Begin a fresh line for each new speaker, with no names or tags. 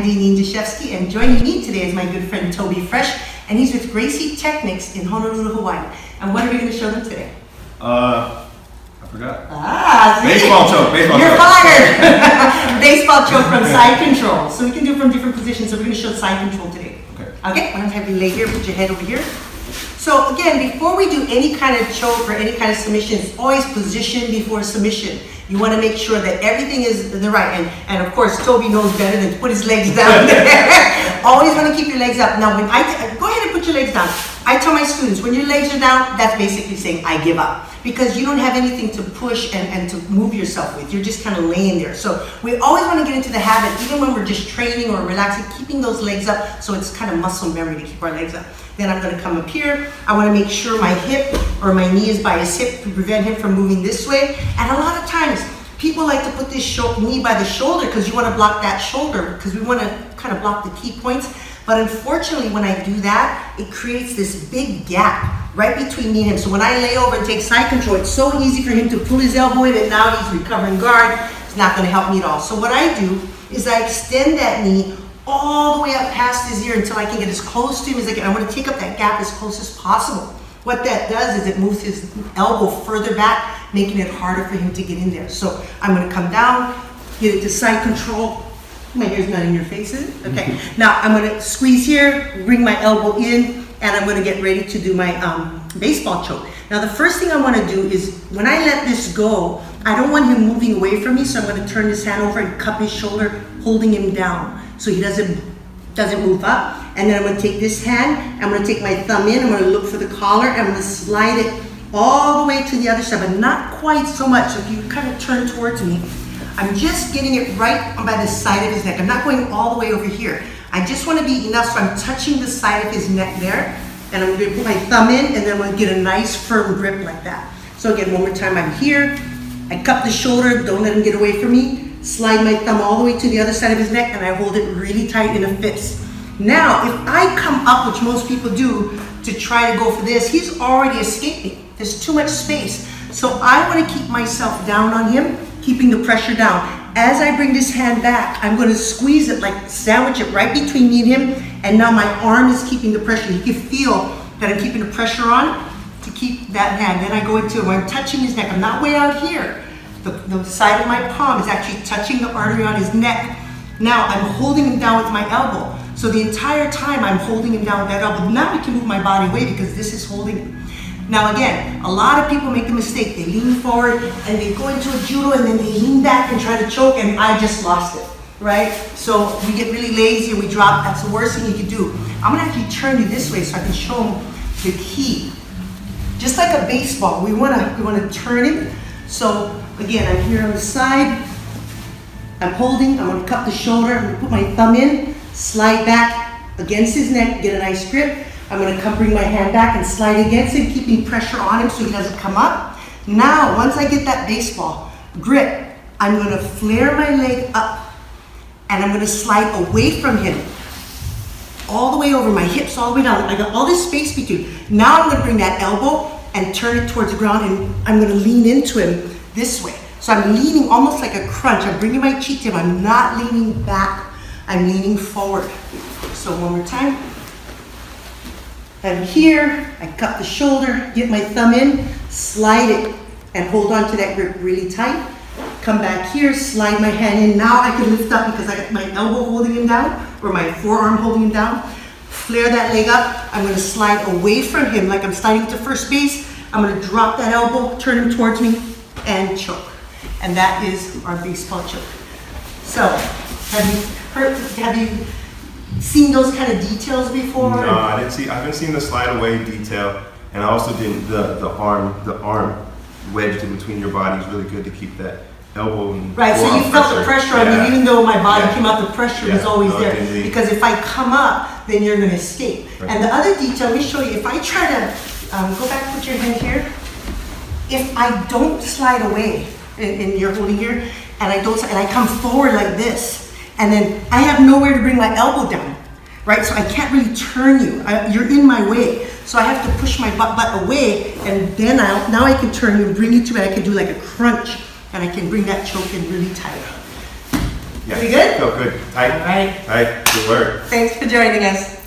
Daynin Dashefsky, and joining me today is my good friend Toby Fresh, and he's with Gracie Technics in Honolulu, Hawaii. And what are we going to show them today?
I forgot.
See?
Baseball choke.
You're fired! Baseball choke from side control. So we can do it from different positions. So we're going to show side control today. Okay, I'm going to have you lay here, put your head over here. So again, before we do any kind of choke or any kind of submission, it's always position before submission. You want to make sure that everything is the right. And of course, Toby knows better than to put his legs down there. Always want to keep your legs up. Now, when go ahead and put your legs down. I tell my students, when your legs are down, that's basically saying, I give up. Because you don't have anything to push and to move yourself with. You're just kind of laying there. So we always want to get into the habit, even when we're just training or relaxing, keeping those legs up so it's kind of muscle memory to keep our legs up. Then I'm going to come up here. I want to make sure my hip or my knee is by his hip to prevent him from moving this way. And a lot of times, people like to put this knee by the shoulder because you want to block that shoulder because we want to kind of block the key points. But unfortunately, when I do that, it creates this big gap right between me and him. So when I lay over and take side control, it's so easy for him to pull his elbow in, and now he's recovering guard. It's not going to help me at all. So what I do is I extend that knee all the way up past his ear until I can get as close to him as I can. I want to take up that gap as close as possible. What that does is it moves his elbow further back, making it harder for him to get in there. So I'm going to come down, get it to side control. My hair's not in your face, is it? Okay. Now I'm going to squeeze here, bring my elbow in, and I'm going to get ready to do my baseball choke. Now the first thing I want to do is when I let this go, I don't want him moving away from me, so I'm going to turn his hand over and cup his shoulder, holding him down so he doesn't move up. And then I'm going to take this hand, I'm going to take my thumb in, I'm going to look for the collar, and I'm going to slide it all the way to the other side, but not quite so much. So if you kind of turn towards me, I'm just getting it right by the side of his neck. I'm not going all the way over here. I just want to be enough so I'm touching the side of his neck there, and I'm going to put my thumb in, and then I'm going to get a nice firm grip like that. So again, one more time, I'm here, I cup the shoulder, don't let him get away from me, slide my thumb all the way to the other side of his neck, and I hold it really tight in a fist. Now, if I come up, which most people do, to try to go for this, he's already escaping. There's too much space. So I want to keep myself down on him, keeping the pressure down. As I bring this hand back, I'm going to squeeze it, like sandwich it right between me and him, and now my arm is keeping the pressure. You can feel that I'm keeping the pressure on to keep that hand. Then I go into it where I'm touching his neck. I'm not way out here. The side of my palm is actually touching the artery on his neck. Now I'm holding him down with my elbow. So the entire time I'm holding him down with that elbow. Now I can move my body away because this is holding him. Now again, a lot of people make the mistake. They lean forward and they go into a judo and then they lean back and try to choke, and I just lost it, right? So we get really lazy and we drop. That's the worst thing you can do. I'm gonna actually turn you this way so I can show them the key. Just like a baseball, we wanna turn him. So again, I'm here on the side. I'm holding, I'm gonna cup the shoulder, I'm gonna put my thumb in, slide back against his neck, get a nice grip. I'm going to come bring my hand back and slide against him, keeping pressure on him so he doesn't come up. Now, once I get that baseball grip, I'm going to flare my leg up and I'm going to slide away from him. All the way over, my hips all the way down. I got all this space between. Now I'm going to bring that elbow and turn it towards the ground, and I'm going to lean into him this way. So I'm leaning almost like a crunch. I'm bringing my cheek to him. I'm not leaning back. I'm leaning forward. So one more time. I'm here, I cup the shoulder, get my thumb in, slide it, and hold on to that grip really tight. Come back here, slide my hand in. Now I can lift up because I got my elbow holding him down, or my forearm holding him down. Flare that leg up. I'm going to slide away from him like I'm sliding to first base. I'm going to drop that elbow, turn him towards me, and choke. And that is our baseball choke. So, have you seen those kind of details before?
No, I haven't seen the slide away detail, and I also didn't the arm wedged in between your body is really good to keep that elbow and
right. So you felt the pressure on me, even though my body came out, the pressure was always there. Because if I come up, then you're going to escape. Right. And the other detail, let me show you. If I try to go back, put your hand here. If I don't slide away, and you're holding here, and I come forward like this. And then I have nowhere to bring my elbow down, right? So I can't really turn you. You're in my way. So I have to push my butt away, and then now I can turn you, bring you to it. I can do like a crunch, and I can bring that choke in really tight.
Yeah.
Pretty good?
Felt good. Tight.
All right.
Tight. Good work.
Thanks for joining us.